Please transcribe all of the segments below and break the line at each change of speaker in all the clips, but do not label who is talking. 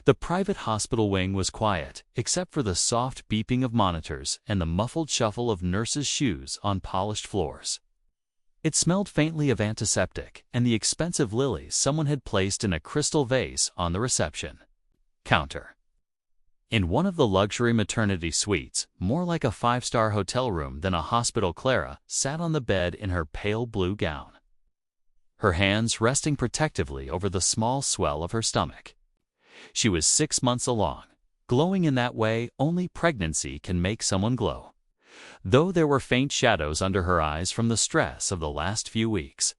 The private hospital wing was quiet, except for the soft beeping of monitors and the muffled shuffle of nurses' shoes on polished floors. It smelled faintly of antiseptic and the expensive lilies someone had placed in a crystal vase on the reception counter. In one of the luxury maternity suites, more like a five-star hotel room than a hospital, Clara sat on the bed in her pale blue gown, her hands resting protectively over the small swell of her stomach. She was 6 months along, glowing in that way only pregnancy can make someone glow, though there were faint shadows under her eyes from the stress of the last few weeks.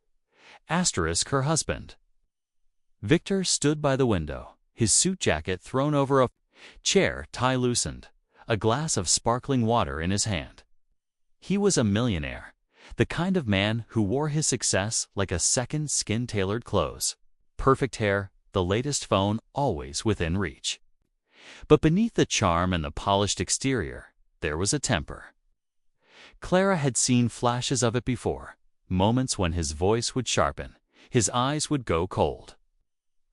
Her husband, Victor, stood by the window, his suit jacket thrown over a chair, tie loosened, a glass of sparkling water in his hand. He was a millionaire, the kind of man who wore his success like a second skin-tailored clothes. Perfect hair, the latest phone always within reach. But beneath the charm and the polished exterior, there was a temper. Clara had seen flashes of it before, moments when his voice would sharpen, his eyes would go cold.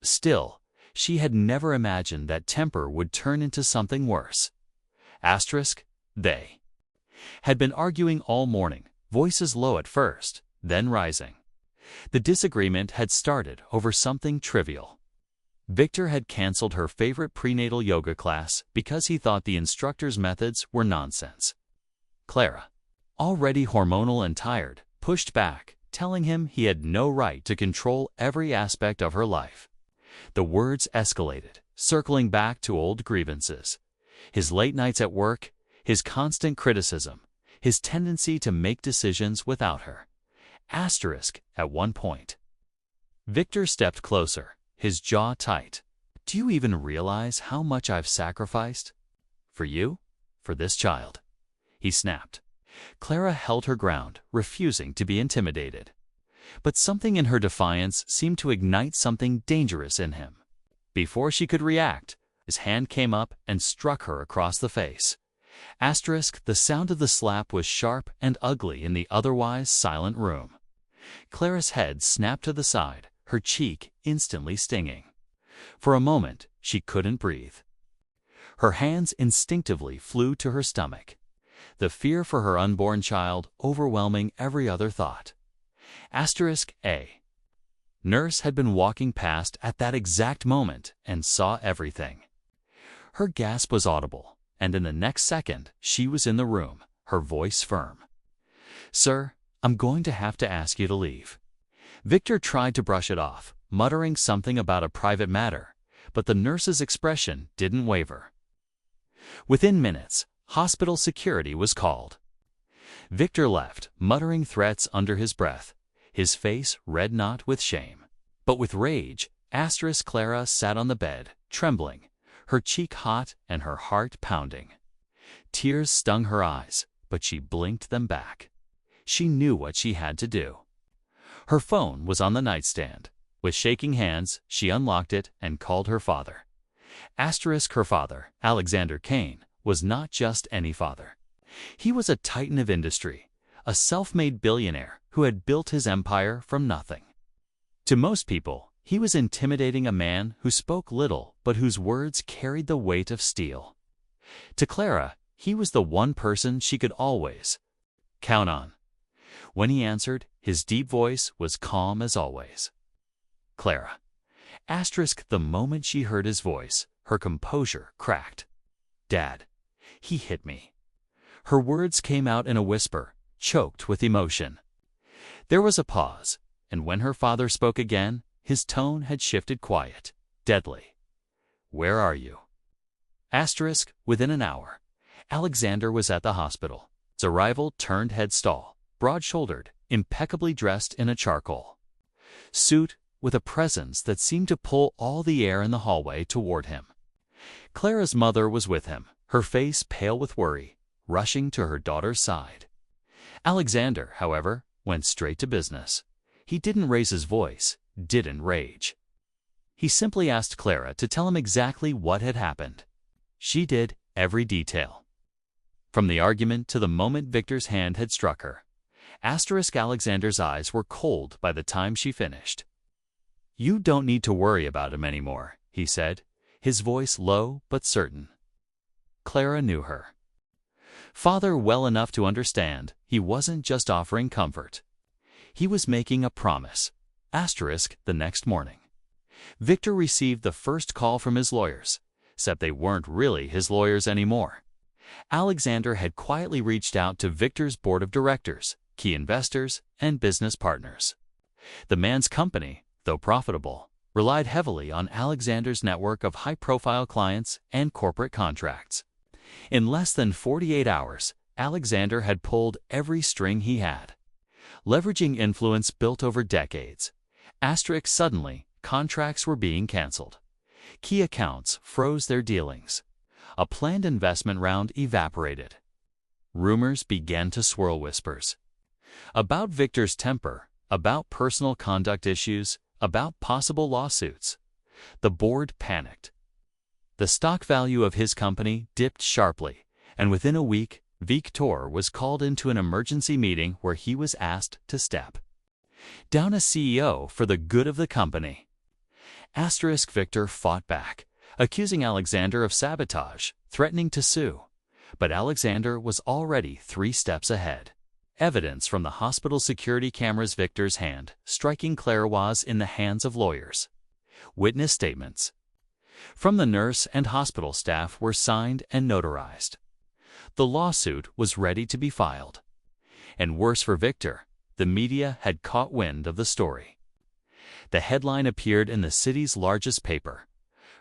Still, she had never imagined that temper would turn into something worse. They had been arguing all morning, voices low at first, then rising. The disagreement had started over something trivial. Victor had canceled her favorite prenatal yoga class because he thought the instructor's methods were nonsense. Clara, already hormonal and tired, pushed back, telling him he had no right to control every aspect of her life. The words escalated, circling back to old grievances. His late nights at work, his constant criticism, his tendency to make decisions without her. At one point, Victor stepped closer, his jaw tight. "Do you even realize how much I've sacrificed? For you? For this child?" he snapped. Clara held her ground, refusing to be intimidated. But something in her defiance seemed to ignite something dangerous in him. Before she could react, his hand came up and struck her across the face. The sound of the slap was sharp and ugly in the otherwise silent room. Clara's head snapped to the side, her cheek instantly stinging. For a moment, she couldn't breathe. Her hands instinctively flew to her stomach, the fear for her unborn child overwhelming every other thought. A nurse had been walking past at that exact moment and saw everything. Her gasp was audible, and in the next second she was in the room, her voice firm. "Sir, I'm going to have to ask you to leave." Victor tried to brush it off, muttering something about a private matter, but the nurse's expression didn't waver. Within minutes, hospital security was called. Victor left, muttering threats under his breath, his face red not with shame, but with rage. Clara sat on the bed, trembling, her cheek hot and her heart pounding. Tears stung her eyes, but she blinked them back. She knew what she had to do. Her phone was on the nightstand. With shaking hands, she unlocked it and called her father. Her father, Alexander Kane, was not just any father. He was a titan of industry, a self-made billionaire who had built his empire from nothing. To most people, he was intimidating, a man who spoke little but whose words carried the weight of steel. To Clara, he was the one person she could always count on. When he answered, his deep voice was calm as always. Clara. The moment she heard his voice, her composure cracked. "Dad, he hit me." Her words came out in a whisper, choked with emotion. There was a pause, and when her father spoke again, his tone had shifted quiet, deadly. "Where are you?" Within an hour. Alexander was at the hospital. His arrival turned head stall, broad-shouldered, impeccably dressed in a charcoal suit, with a presence that seemed to pull all the air in the hallway toward him. Clara's mother was with him, her face pale with worry, rushing to her daughter's side. Alexander, however, went straight to business. He didn't raise his voice, didn't rage. He simply asked Clara to tell him exactly what had happened. She did, every detail. From the argument to the moment Victor's hand had struck her. Alexander's eyes were cold by the time she finished. "You don't need to worry about him anymore," he said, his voice low but certain. Clara knew her father well enough to understand he wasn't just offering comfort. He was making a promise. The next morning, Victor received the first call from his lawyers, except they weren't really his lawyers anymore. Alexander had quietly reached out to Victor's board of directors, key investors, and business partners. The man's company, though profitable, relied heavily on Alexander's network of high-profile clients and corporate contracts. In less than 48 hours, Alexander had pulled every string he had. Leveraging influence built over decades, suddenly, contracts were being canceled. Key accounts froze their dealings. A planned investment round evaporated. Rumors began to swirl, whispers about Victor's temper, about personal conduct issues, about possible lawsuits. The board panicked. The stock value of his company dipped sharply, and within a week, Victor was called into an emergency meeting where he was asked to step down as CEO for the good of the company. Victor fought back, accusing Alexander of sabotage, threatening to sue. But Alexander was already 3 steps ahead. Evidence from the hospital security cameras Victor's hand striking Clara was in the hands of lawyers. Witness statements from the nurse and hospital staff were signed and notarized. The lawsuit was ready to be filed. And worse for Victor, the media had caught wind of the story. The headline appeared in the city's largest paper.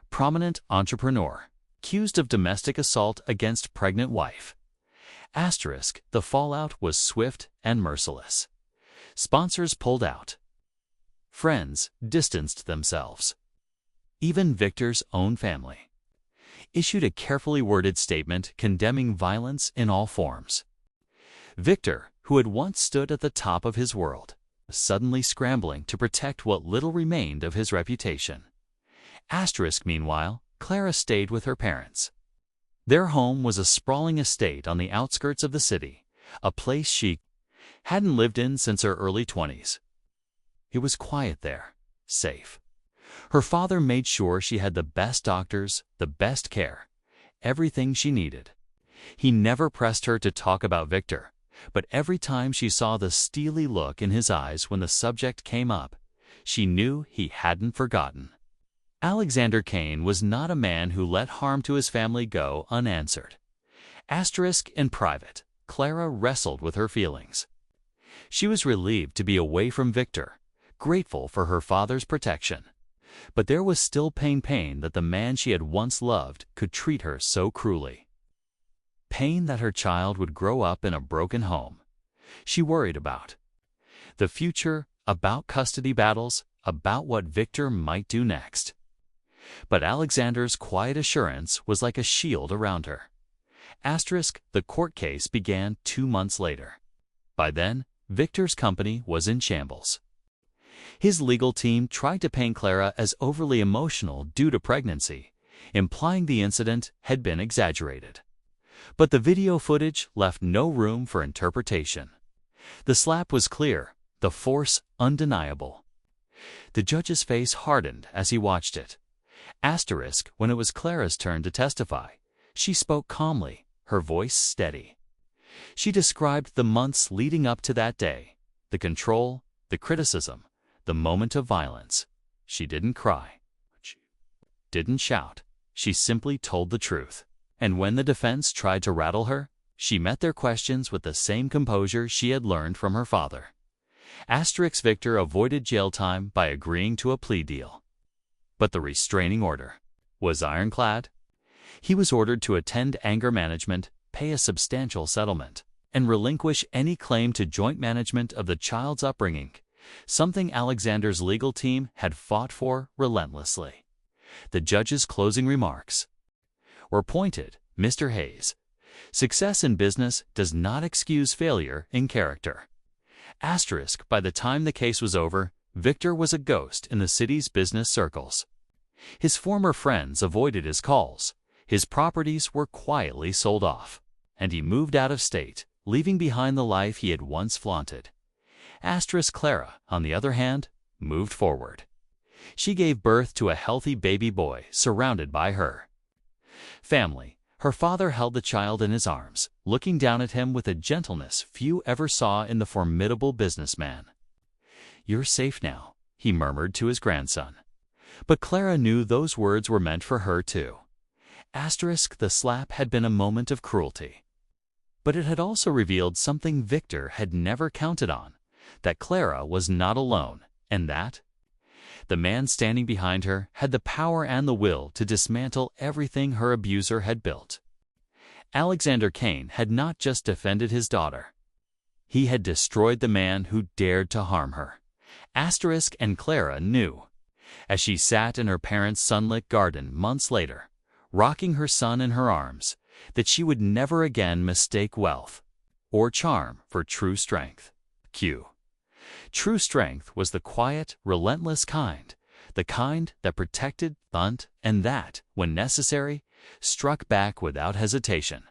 Prominent entrepreneur, accused of domestic assault against pregnant wife. The fallout was swift and merciless. Sponsors pulled out. Friends distanced themselves. Even Victor's own family issued a carefully worded statement condemning violence in all forms. Victor, who had once stood at the top of his world, was suddenly scrambling to protect what little remained of his reputation. Meanwhile, Clara stayed with her parents. Their home was a sprawling estate on the outskirts of the city, a place she hadn't lived in since her early 20s. It was quiet there, safe. Her father made sure she had the best doctors, the best care, everything she needed. He never pressed her to talk about Victor, but every time she saw the steely look in his eyes when the subject came up, she knew he hadn't forgotten. Alexander Kane was not a man who let harm to his family go unanswered. In private, Clara wrestled with her feelings. She was relieved to be away from Victor, grateful for her father's protection. But there was still pain that the man she had once loved could treat her so cruelly. Pain that her child would grow up in a broken home. She worried about the future, about custody battles, about what Victor might do next. But Alexander's quiet assurance was like a shield around her. The court case began 2 months later. By then, Victor's company was in shambles. His legal team tried to paint Clara as overly emotional due to pregnancy, implying the incident had been exaggerated. But the video footage left no room for interpretation. The slap was clear, the force undeniable. The judge's face hardened as he watched it. When it was Clara's turn to testify, she spoke calmly, her voice steady. She described the months leading up to that day, the control, the criticism, the moment of violence. She didn't cry. She didn't shout. She simply told the truth. And when the defense tried to rattle her, she met their questions with the same composure she had learned from her father. Victor avoided jail time by agreeing to a plea deal. But the restraining order was ironclad. He was ordered to attend anger management, pay a substantial settlement, and relinquish any claim to joint management of the child's upbringing, something Alexander's legal team had fought for relentlessly. The judge's closing remarks were pointed. Mr. Hayes, success in business does not excuse failure in character. By the time the case was over, Victor was a ghost in the city's business circles. His former friends avoided his calls, his properties were quietly sold off, and he moved out of state, leaving behind the life he had once flaunted. Clara, on the other hand, moved forward. She gave birth to a healthy baby boy surrounded by her family. Her father held the child in his arms, looking down at him with a gentleness few ever saw in the formidable businessman. "You're safe now," he murmured to his grandson. But Clara knew those words were meant for her too. The slap had been a moment of cruelty. But it had also revealed something Victor had never counted on, that Clara was not alone, and that the man standing behind her had the power and the will to dismantle everything her abuser had built. Alexander Kane had not just defended his daughter. He had destroyed the man who dared to harm her. And Clara knew. As she sat in her parents' sunlit garden months later, rocking her son in her arms, that she would never again mistake wealth or charm for true strength. True strength was the quiet, relentless kind, the kind that protected, and that, when necessary, struck back without hesitation.